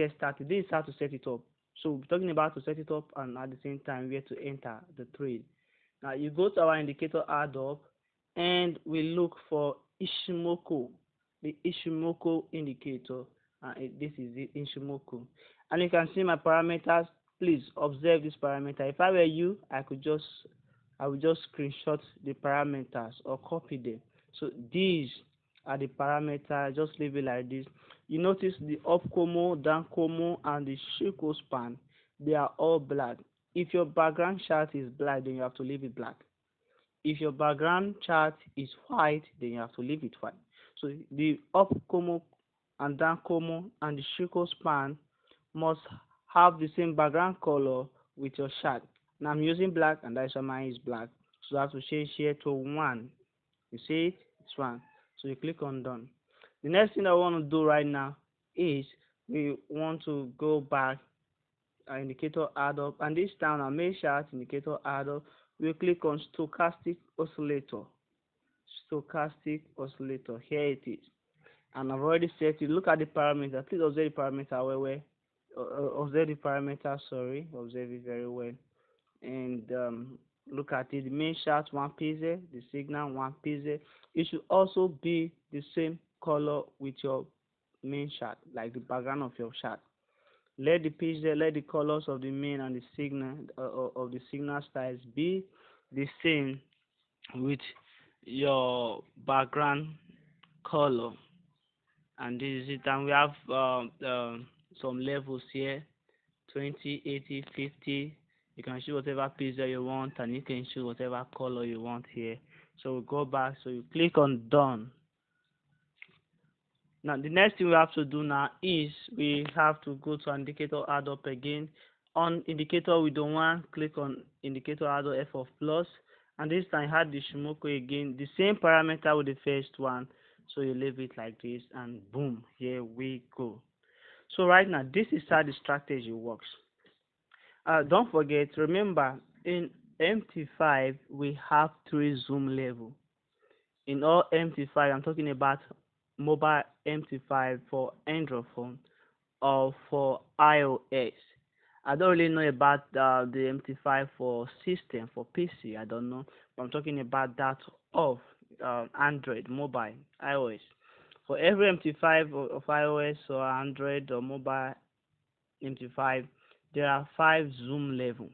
get started. This is how to set it up. So we're talking about to set it up and at the same time where to enter the trade. Now you go to our indicator add up and we look for Ishimoku, the Ishimoku indicator. This is the Ishimoku. And you can see my parameters. Please observe this parameter. If I were you, I would just screenshot the parameters or copy them. So these are the parameters. Just leave it like this. You notice the up como, down como, and the Shiko span. They are all black. If your background chart is black, then you have to leave it black. If your background chart is white, then you have to leave it white. So the up como and down como and the Shiko span must have the same background color with your chart. Now I'm using black and that's why mine is black. So I have to change here to 1. You see it? It's 1. So you click on done. The next thing I want to do right now is we want to go back indicator add up, and this time our main chart indicator add up. We click on stochastic oscillator. Stochastic oscillator. Here it is. And I've already set it. Look at the parameter. Please observe the parameter well. Observe the parameter, sorry. Observe it very well. And look at it. The main chart 1 pixel, the signal 1 pixel. It should also be the same color with your main chart, like the background of your chart. Let the colors of the main and the signal of the signal styles be the same with your background color. And this is it. And we have some levels here: 20, 80, 50. You can choose whatever pixel you want, and you can choose whatever color you want here. So we go back. So you click on done. Now the next thing we have to do now is we have to go to indicator add up again. On indicator we don't want, click on indicator add up F of plus, and this time add the Shimoku again, the same parameter with the first one. So you leave it like this and boom, here we go. So right now this is how the strategy works. Don't forget, remember in MT5 we have 3 zoom level. In all MT5, I'm talking about mobile MT5 for Android phone or for iOS. I don't really know about the MT5 for system, for PC. I don't know, but I'm talking about that of Android, mobile, iOS. For every MT5 of iOS or Android or mobile MT5, there are 5 zoom level.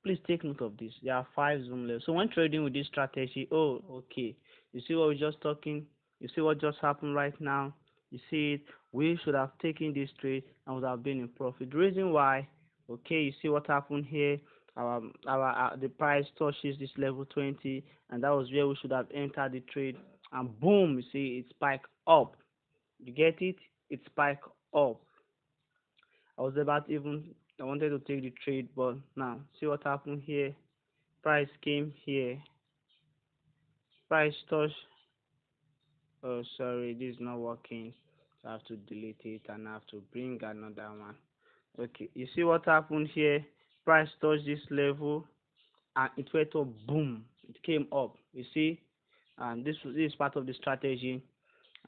Please take note of this. There are 5 zoom levels. So when trading with this strategy, oh, okay, you see what we're just talking? You see what just happened right now? You see it? We should have taken this trade and would have been in profit. The reason why, okay, you see what happened here? The price touches this level 20, and that was where we should have entered the trade. And boom, you see it spiked up. You get it? It spiked up. I wanted to take the trade, but now see what happened here. Price came here. Price touch. Oh, sorry, this is not working. So I have to delete it and I have to bring another one. Okay, you see what happened here? Price touched this level and it went up. Boom! It came up. You see, and this is part of the strategy.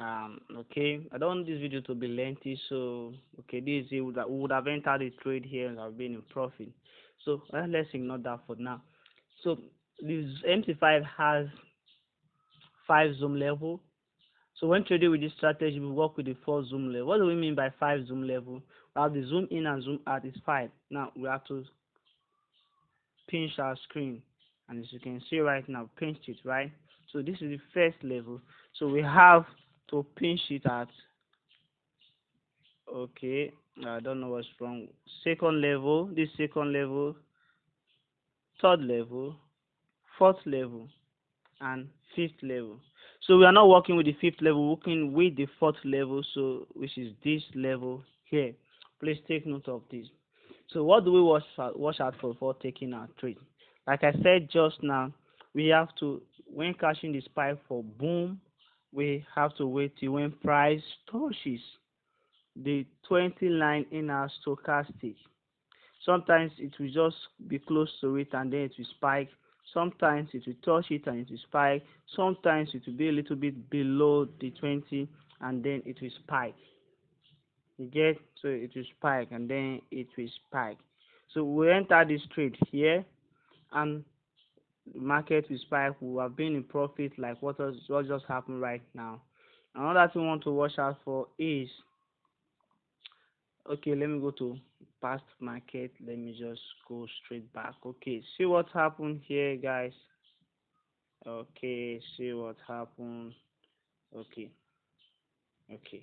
Okay, I don't want this video to be lengthy, so okay, this is it. We would have entered the trade here and have been in profit. So let's ignore that for now. So this MT5 has 5 zoom level. So when trading with this strategy, we work with the 4 zoom level. What do we mean by 5 zoom level? We have the zoom in and zoom out is 5. Now we have to pinch our screen, and as you can see right now, pinched it, right? So this is the first level. So we have to pinch it at, okay, I don't know what's wrong. Second level, this second level, third level, fourth level, and fifth level. So we are not working with the fifth level, working with the fourth level, so which is this level here. Please take note of this. So what do we watch out for before taking our trade? Like I said just now, we have to, when catching the spike for boom, we have to wait till when price touches the 20 line in our stochastic. Sometimes it will just be close to it and then it will spike. Sometimes it will touch it and it will spike. Sometimes it will be a little bit below the 20 and then it will spike. You get? so it will spike and then it will spike. So we enter this trade here, and the market will spike. We have been in profit like what just happened right now. Another thing we want to watch out for is, okay, let me go to past market. Let me just go straight back. Okay, see what happened here, guys. Okay, see what happened. Okay, okay,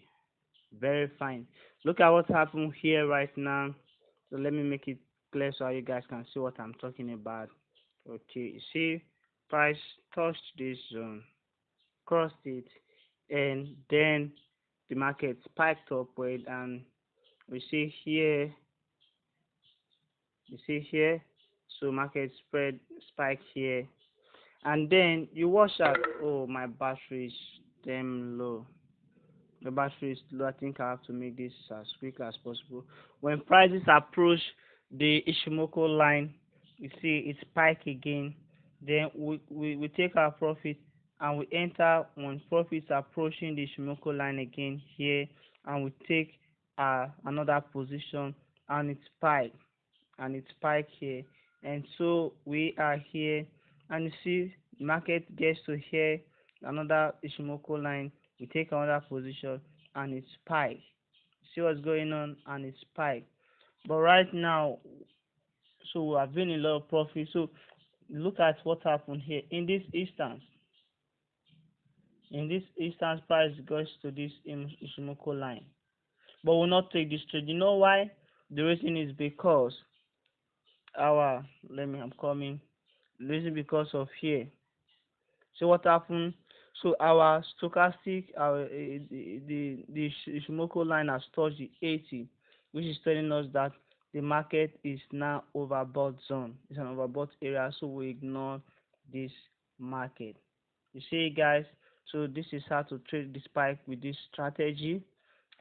very fine. Look at what happened here right now. So let me make it clear so you guys can see what I'm talking about. Okay, see, price touched this zone, crossed it, and then the market spiked upward, and we see here, so market spread spike here, and then you watch out. Oh, my battery is damn low. The battery is low. I think I have to make this as quick as possible. When prices approach the Ishimoku line, you see it spike again. Then we take our profit and we enter when profits approaching the Ishimoku line again here, and we take another position, and it spike, here, and so we are here, and you see market gets to here, another Ishimoku line, we take another position, and it spike. See what's going on, and it spike. But right now, so we have been in a lot of profit. So look at what happened here in this instance. In this instance, price goes to this Ishimoku line, but we'll not take this trade. You know why? The reason is because our I'm coming. The reason because of here. So what happened? So our stochastic, the Ishimoku line has touched the 80, which is telling us that the market is now overbought zone. It's an overbought area, so we ignore this market. You see, guys. So this is how to trade the spike with this strategy.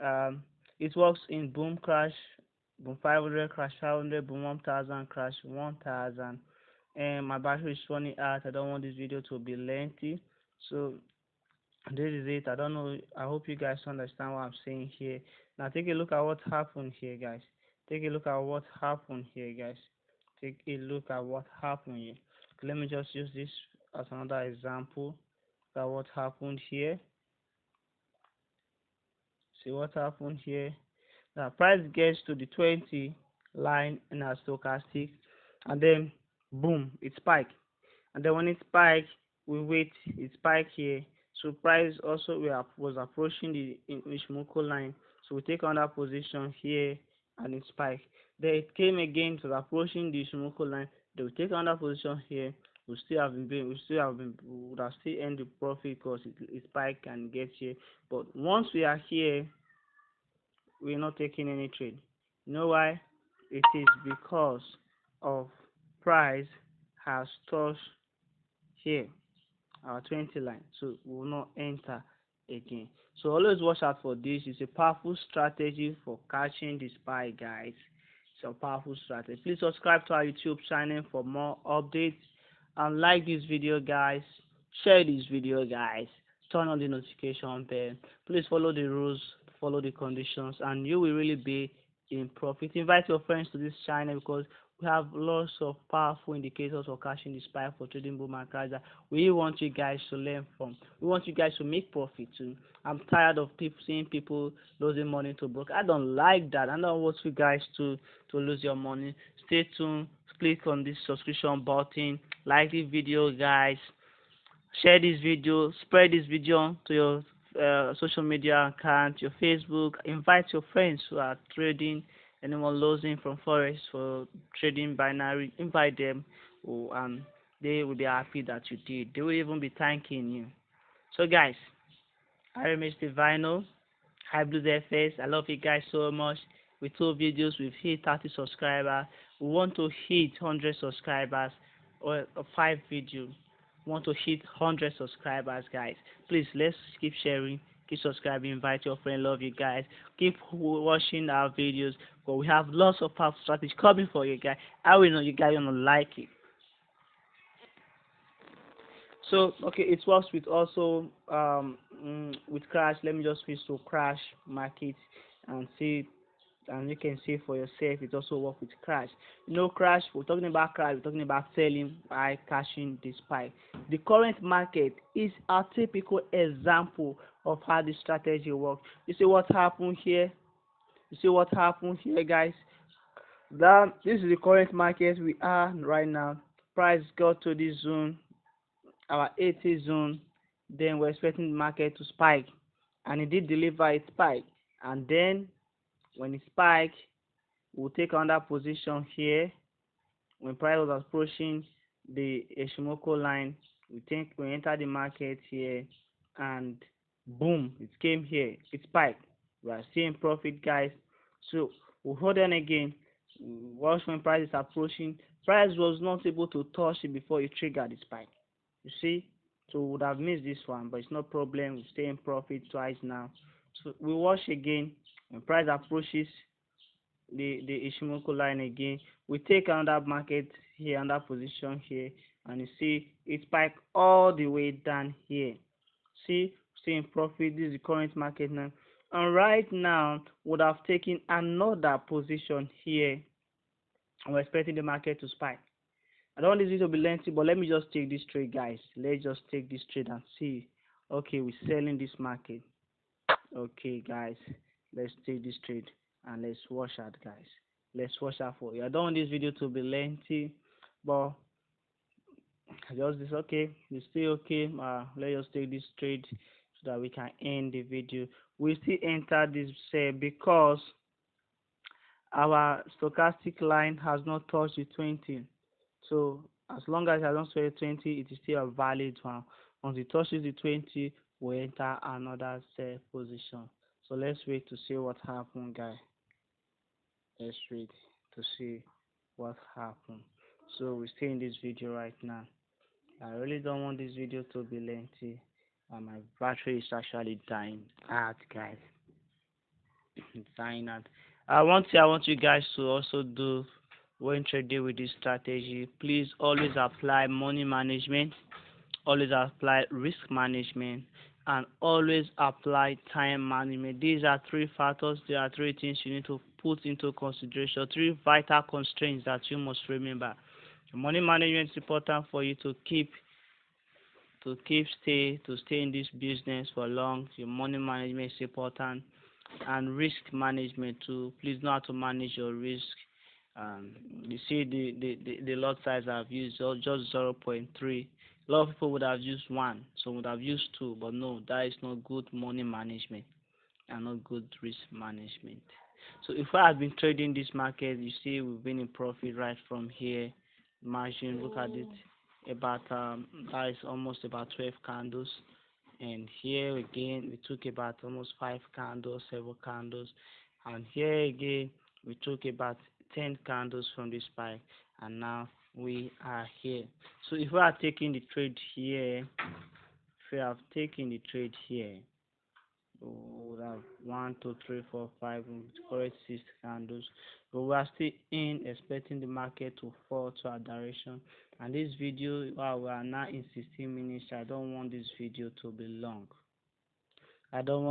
It works in boom crash, boom 500 crash 500, boom 1000 crash 1000. And my battery is running out. I don't want this video to be lengthy, so this is it. I don't know, I hope you guys understand what I'm saying here. Now take a look at what happened here, guys. Take a look at what happened here, guys. Take a look at what happened here. Let me just use this as another example. Look at what happened here. See what happened here. The price gets to the 20 line in our stochastic, and then boom, it spiked. And then when it spiked, we wait, it spiked here. So price also was approaching the Ishimoku line. So we take another position here, and it spiked. Then it came again to approaching the Ishimoku line. Then we take another position here. We would have still end the profit because it spiked and get here. But once we are here, we're not taking any trade. You know why? It is because of price has touched here our 20 line, so we will not enter again. So always watch out for this. It's a powerful strategy for catching the spy, guys. It's a powerful strategy. Please subscribe to our YouTube channel for more updates, and like this video, guys. Share this video, guys. Turn on the notification bell. Please follow the rules, follow the conditions, and you will really be in profit. Invite your friends to this channel because we have lots of powerful indicators for catching the spike for trading boom and crash that we want you guys to learn from. We want you guys to make profit too. I'm tired of seeing people losing money to broke. I don't like that. I don't want you guys to lose your money. Stay tuned. Click on this subscription button. Like the video, guys. Share this video. Spread this video to your social media account, your Facebook. Invite your friends who are trading, anyone losing from forex for trading binary. Invite them, and they will be happy that you did. They will even be thanking you. So guys, I remain Steve Vinyl, High Blues FS. I love you guys so much. With 2 videos, we've hit 30 subscribers. We want to hit 100 subscribers, or 5 videos. Want to hit 100 subscribers, guys. Please, let's keep sharing, keep subscribing, invite your friend. Love you guys. Keep watching our videos, but we have lots of powerful strategies coming for you guys. I will know you guys gonna like it. So okay, it works with also with crash. Let me just switch to crash market and see and you can see for yourself it also work with crash. Crash, we're talking about crash, we're talking about selling by cashing the spike. The current market is a typical example of how this strategy works. You see what happened here? You see what happened here, guys? That this is the current market we are right now. Price got to this zone, our 80 zone, then we're expecting the market to spike, and it did deliver a spike. And then when it spiked, we'll take another position here. When price was approaching the Ishimoku line, we think we enter the market here, and boom, it came here, it spiked. We are seeing profit, guys. So we hold on again. Watch when price is approaching. Price was not able to touch it before it triggered the spike. You see, so we would have missed this one, but it's no problem. We stay in profit twice now. So we watch again when price approaches the Ishimoku line again. We take another market here, another position here, and you see it spike all the way down here. See, stay in profit. This is the current market now, and right now would have taken another position here. We're expecting the market to spike. I don't want this video to be lengthy, but let me just take this trade, guys. Let's just take this trade and see. Okay, we're selling this market. Okay, guys, let's take this trade and let's watch out, guys. Let's watch out for you. I don't want this video to be lengthy, but just this okay. It's still okay. Let's just take this trade so that we can end the video. We still enter this sale because our stochastic line has not touched the 20. So as long as it has not touched the 20, it is still a valid one. Once it touches the 20, we enter another sell position. So let's wait to see what happened, guys. Let's wait to see what happened. So we stay in this video right now. I really don't want this video to be lengthy, and my battery is actually dying out, guys. It's dying out. I want you guys to also do when trading with this strategy. Please always apply money management, always apply risk management, and always apply time management. These are three factors. There are three things you need to put into consideration. Three vital constraints that you must remember. Money management is important for you to stay in this business for long. Your money management is important, and risk management too. Please know how to manage your risk. You see the lot size I've used just 0.3. A lot of people would have used 1, some would have used 2, but no, that is not good money management and not good risk management. So if I have been trading this market, you see we've been in profit right from here. Margin, look at it, about that is almost about 12 candles, and here again we took about almost 5 candles, 7 candles, and here again we took about 10 candles from this spike, and now we are here. So if we are taking the trade here, if we have taken the trade here, we would have 1, 2, 3, 4, 5, correct 6 candles, but we are still in expecting the market to fall to our direction. And this video, we are now in 16 minutes. I don't want this video to be long. So I don't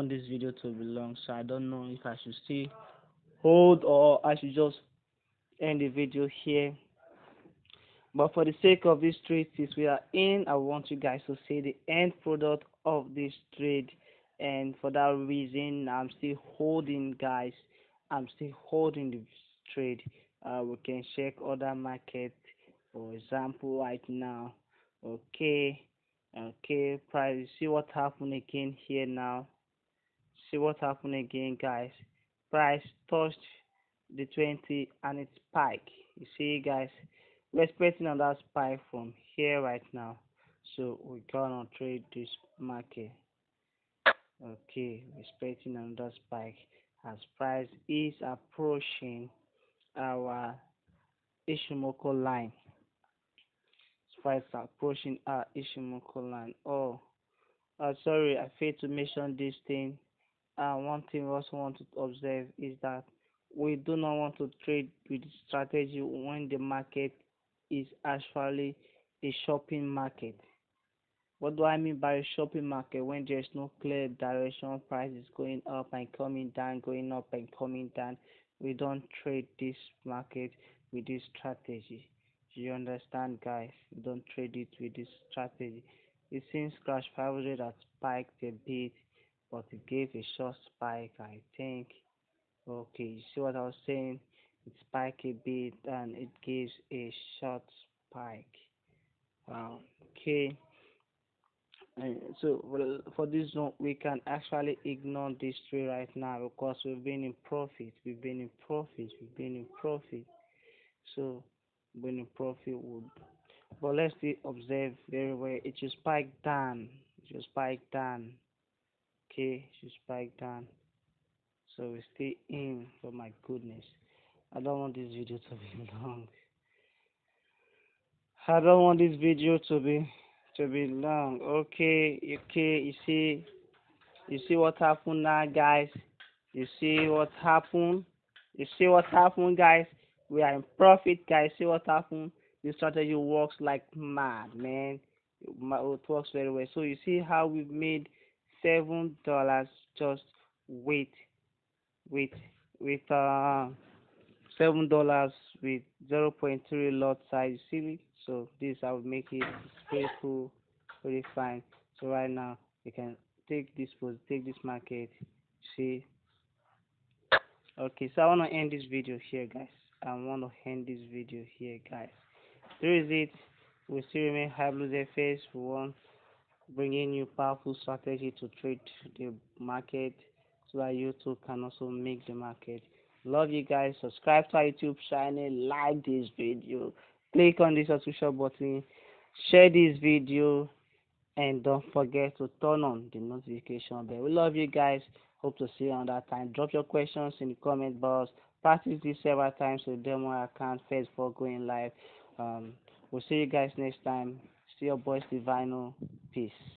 know if I should still hold or I should just end the video here. But for the sake of this trade, since we are in, I want you guys to see the end product of this trade, and for that reason I'm still holding, guys. I'm still holding the trade. We can check other markets, for example, right now. Okay, price. See what happened again here now. See what happened again, guys. Price touched the 20 and it spiked. You see, guys, we're expecting another spike from here right now, so we're gonna trade this market. Okay, we're expecting another spike as price is approaching our Ishimoku line. Price approaching our Ishimoku line. Oh, sorry, I failed to mention this thing. One thing we also want to observe is that we do not want to trade with strategy when the market is actually a shopping market. What do I mean by a shopping market? When there's no clear direction, price is going up and coming down, going up and coming down. we don't trade this market with this strategy. You understand, guys? We don't trade it with this strategy. It seems Crash 500 has spiked a bit, but it gave a short spike, I think. Okay, you see what I was saying? It spiked a bit and it gives a short spike. Okay, so well, for this one, we can actually ignore this trade right now because we've been in profit. We've been in profit. We've been in profit. So, been in profit would. But let's still observe very well. It should spike down. It should spike down. Okay, it should spike down. So we stay in. Oh my goodness. I don't want this video to be long. I don't want this video to be long. Okay, you see what happened now, guys. You see what happened. You see what happened, guys. We are in profit, guys. See what happened. This strategy works like mad, man. It works very well. So you see how we've made $7 just with with with $7 with 0.3 lot size. See, so this I will make it. It's pretty cool, pretty fine. So right now you can take this market. See, okay. So I want to end this video here, guys. I want to end this video here, guys. There is it. We still remain High Blues FS. We want bringing you powerful strategy to trade the market so that you too can also make the market. Love you guys. Subscribe to our YouTube channel, like this video, click on the subscription button, share this video, and don't forget to turn on the notification bell. We love you guys. Hope to see you on that time. Drop your questions in the comment box. Practice this several times with demo account first before going live. We'll see you guys next time. See your boys Divino. Peace.